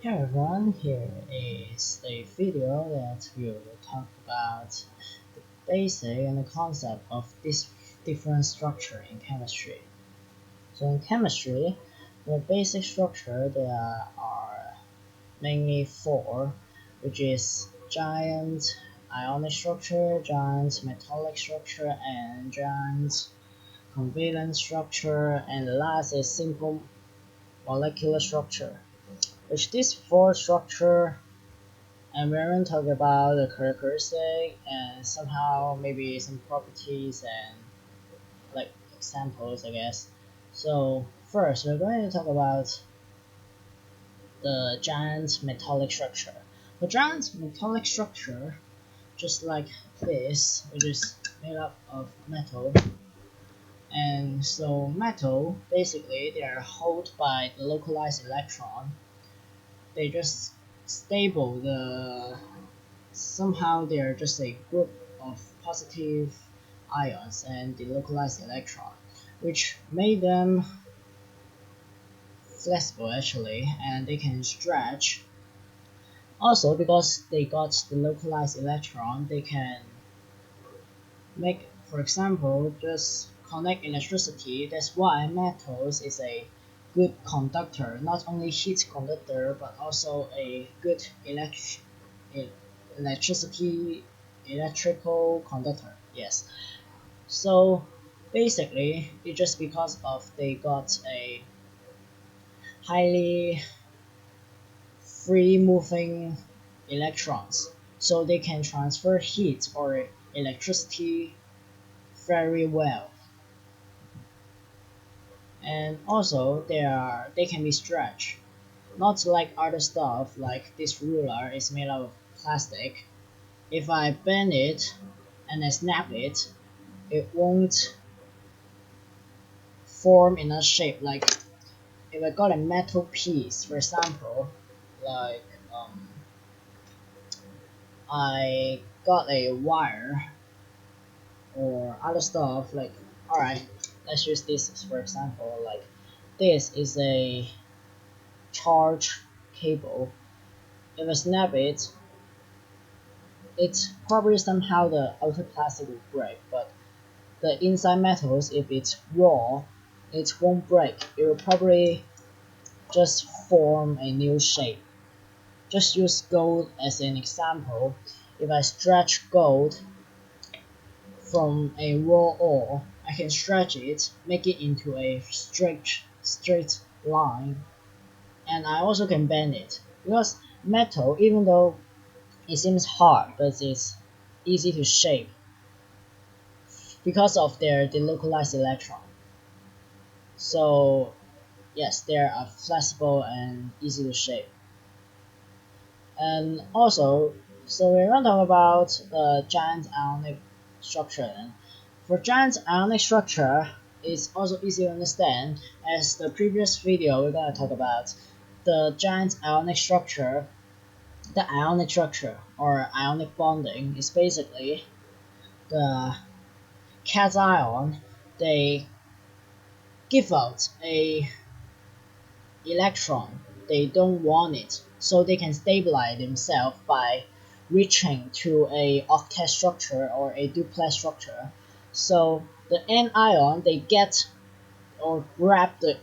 Hey everyone, here is a video that will talk about the basic and the concept of this different structure in chemistry. So in chemistry, the basic structure there are mainly four, which is giant ionic structure, giant metallic structure, and giant covalent structure, and the last is simple molecular structure. Which these four structure, and we're going to talk about the characteristic and somehow maybe some properties and like examples, I guess. So first we're going to talk about the giant metallic structure. The giant metallic structure, just like this, which is made up of metal, and so metal basically they are held by the localized electron. They just stable the somehow they are just a group of positive ions and the localized electron, which made them flexible actually, and they can stretch. Also, because they got the localized electron, they can make, for example, just connect electricity. That's why metals is a good conductor, not only heat conductor, but also a good electricity electrical conductor. Yes. So basically, it's just because of they got a highly free moving electrons, so they can transfer heat or electricity very well. And also they can be stretched, not like other stuff like this ruler is made out of plastic. If I bend it and I snap it, it won't form in a shape. Like if I got a metal piece, for example, like I got a wire or other stuff, like alright, let's use this for example. Like this is a charge cable. If I snap it, it's probably somehow the outer plastic will break, but the inside metals, if it's raw, it won't break. It will probably just form a new shape. Just use gold as an example. If I stretch gold from a raw ore, I can stretch it, make it into a straight line, and I also can bend it. Because metal, even though it seems hard, but it's easy to shape because of their delocalized electron. So yes, they are flexible and easy to shape. And also, so we're going to talk about the giant ionic structure then. For giant ionic structure, it's also easy to understand. As the previous video, we're going to talk about the giant ionic structure. The ionic structure or ionic bonding is basically the cation. They give out a electron, they don't want it, so they can stabilize themselves by reaching to a octet structure or a duplex structure. So the anion they get or grab the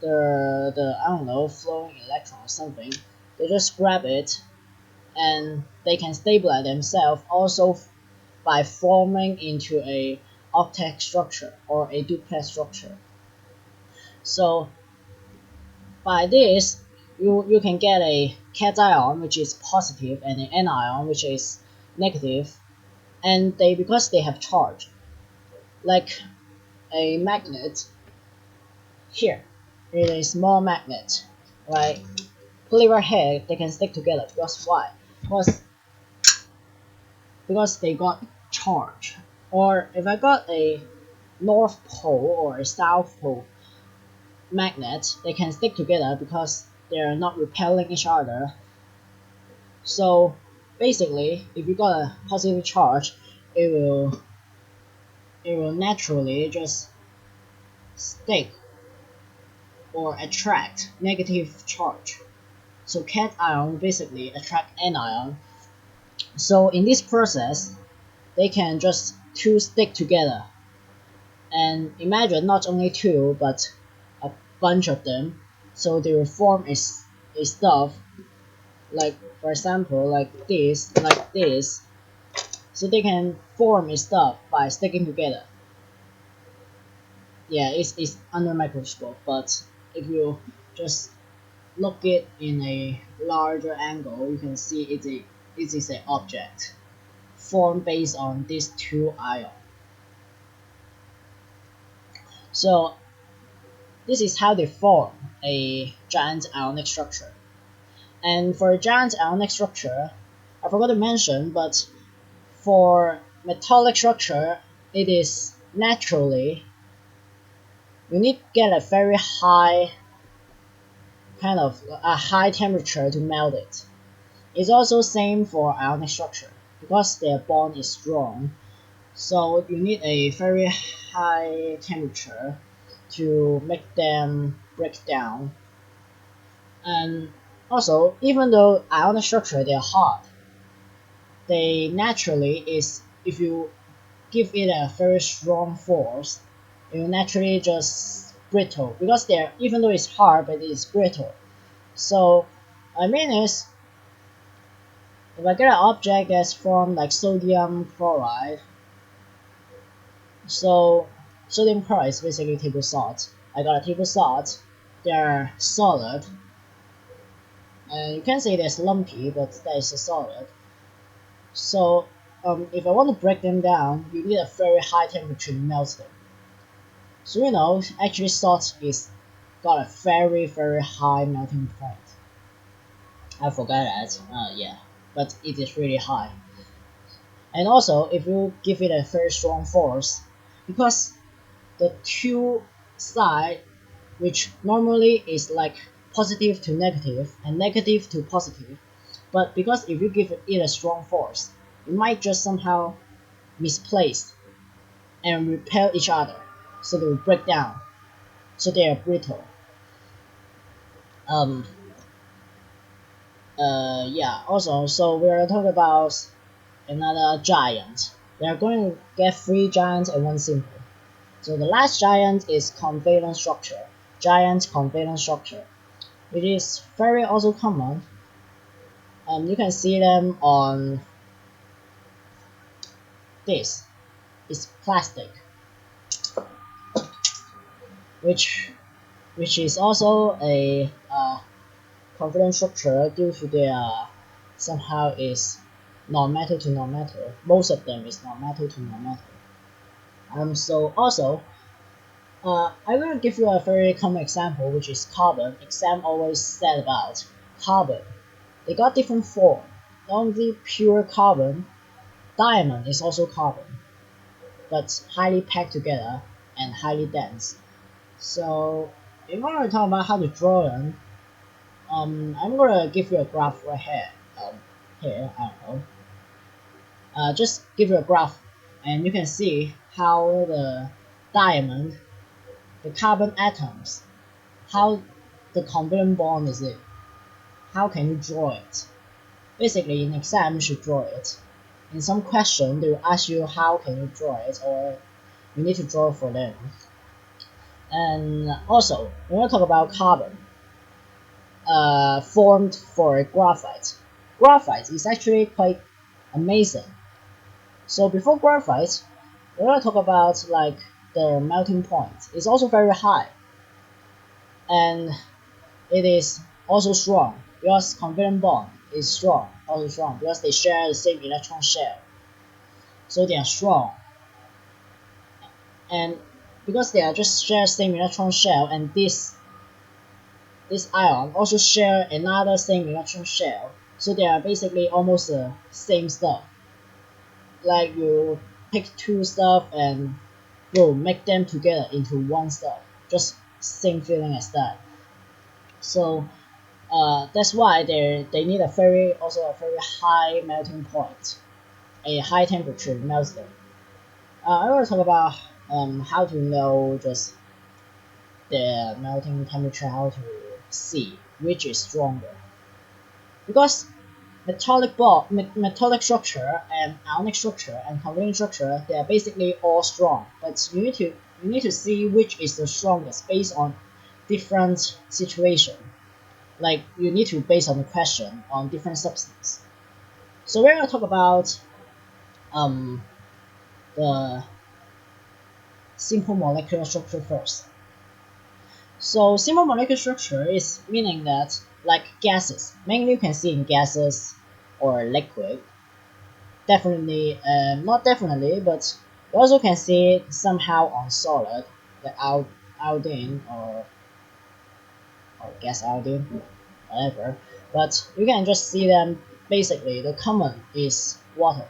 I don't know flowing electron or something, they just grab it and they can stabilize themselves also by forming into a octet structure or a duplex structure. So by this, you can get a cation which is positive and an anion which is negative, and they because they have charge, like a magnet here, with a small magnet, right? Put it right here, they can stick together. Because why? Because they got charge. Or if I got a north pole or a south pole magnet, they can stick together because they're not repelling each other. So basically, if you got a positive charge, it will naturally just stick or attract negative charge. So cation basically attract anion. So in this process, they can just two stick together. And imagine not only two, but a bunch of them. So they will form a stuff, like for example, like this. So they can form a stuff by sticking together. Yeah, it's under microscope, but if you just look it in a larger angle, you can see it is an object formed based on these two ions. So this is how they form a giant ionic structure. And for a giant ionic structure, I forgot to mention, but for metallic structure, it is naturally you need to get a very high kind of a high temperature to melt it. It's also same for ionic structure because their bond is strong. So you need a very high temperature to make them break down. And also, even though ionic structure they are hard, they naturally is if you give it a very strong force, it will naturally just brittle because they're even though it's hard but it's brittle. So I mean is if I get an object that's formed like sodium chloride, so sodium chloride is basically table salt. I got a table salt, they're solid, and you can say there's lumpy, but that is a solid. So if I want to break them down, you need a very high temperature to melt them. So you know, actually salt is got a very high melting point. I forgot that. Yeah, but it is really high. And also, if you give it a very strong force, because the two side, which normally is like positive to negative and negative to positive, but because if you give it a strong force, it might just somehow misplaced and repel each other, so they will break down, so they are brittle. Um. Yeah. Also, so we are talking about another giant. We are going to get three giants and one simple. So the last giant is covalent structure. Giant covalent structure. It is very also common. You can see them on this. It's plastic, which is also a covalent structure due to their somehow is non-metal to non-metal. Most of them is non-metal to non-metal. So also, I will give you a very common example, which is carbon. Exam always said about carbon. They got different form. Not only pure carbon, diamond is also carbon, but highly packed together and highly dense. So if I want to talk about how to draw them, I'm gonna give you a graph right here. Here, I don't know. Just give you a graph, and you can see how the diamond, the carbon atoms, how the covalent bond is it. How can you draw it? Basically, in exam you should draw it. In some question, they will ask you how can you draw it, or you need to draw for them. And also, we want to talk about carbon. Formed for graphite. Graphite is actually quite amazing. So before graphite, we want to talk about like the melting point. It's also very high, and it is also strong because covalent bond is strong, also strong because they share the same electron shell. So they are strong, and because they are just share same electron shell, and this ion also share another same electron shell, so they are basically almost the same stuff. Like you pick two stuff and make them together into one stuff, just same feeling as that. So that's why they need a very high melting point, a high temperature to melt them. I want to talk about how to know just the melting temperature, how to see which is stronger. because metallic structure and ionic structure and covalent structure, they are basically all strong, but you need to see which is the strongest based on different situation. Like you need to base on the question on different substance. So we're gonna talk about the simple molecular structure first. So simple molecular structure is meaning that like gases, mainly you can see in gases or liquid. Definitely, not definitely, but you also can see it somehow on solid, the iodine or gas iodine, whatever. But you can just see them. Basically, the common is water.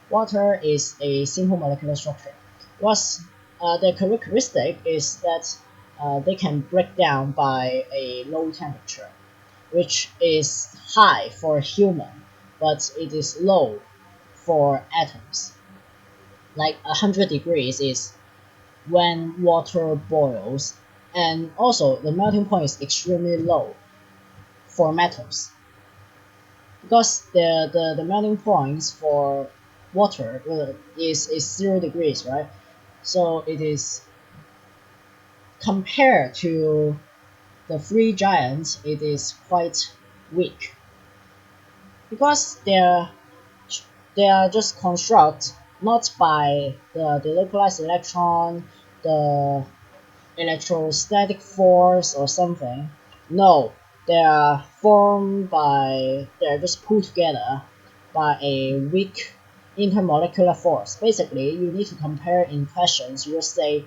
Water is a simple molecular structure. What's the characteristic is that they can break down by a low temperature, which is high for human, but it is low for atoms. Like 100 degrees is when water boils, and also the melting point is extremely low for metals because the melting points for water is 0 degrees, right? So it is compared to the three giants, it is quite weak because they are just construct not by the localized electron, the electrostatic force or something. No, they are formed by, they're just put together by a weak intermolecular force. Basically, you need to compare in questions. You will say,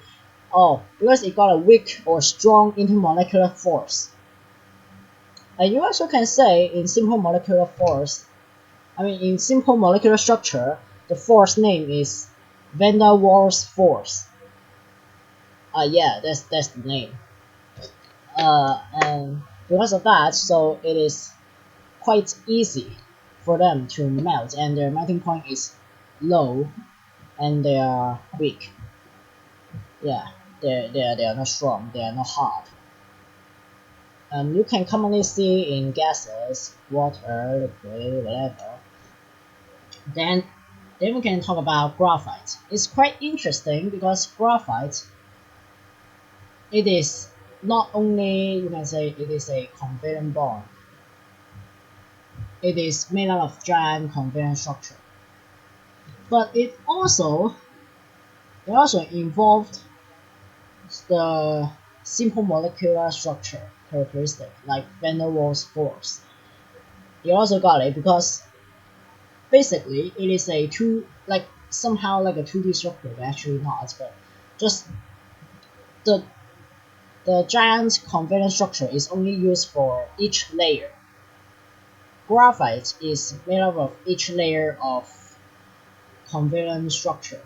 oh, because it got a weak or strong intermolecular force. And you also can say in simple molecular force, in simple molecular structure, the force name is van der Waals force. Yeah, that's the name. And because of that, so it is quite easy for them to melt, and their melting point is low, and they are weak. Yeah, they are not strong. They are not hard. You can commonly see in gases, water, liquid, whatever. Then we can talk about graphite. It's quite interesting because graphite, it is not only, you can say it is a covalent bond. It is made out of giant covalent structure, but it also involved the simple molecular structure characteristic like van der Waals force. You also got it because basically it is a two, like somehow like a 2D structure, but actually not. But just the giant covalent structure is only used for each layer. Graphite is made up of each layer of covalent structure.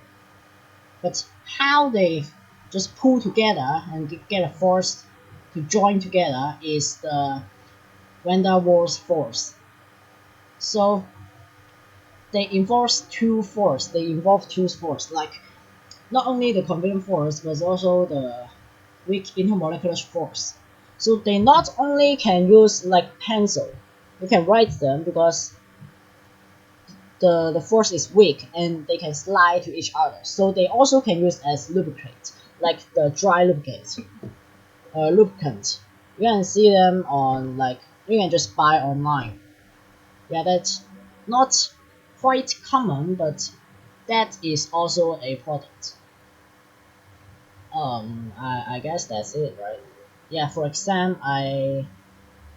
But how they just pull together and get a force to join together is the van der Waals force. So they involve two force. Like not only the covalent force, but also the weak intermolecular force. So they not only can use like pencil, you can write them because the force is weak and they can slide to each other. So they also can use as lubricant, like the dry lubricant. You can see them on, like, you can just buy online. Yeah, that's not quite common, but that is also a product. I guess that's it, right? Yeah, for exam, I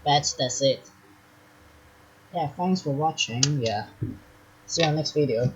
bet that's it. Yeah, thanks for watching. Yeah, see you on next video.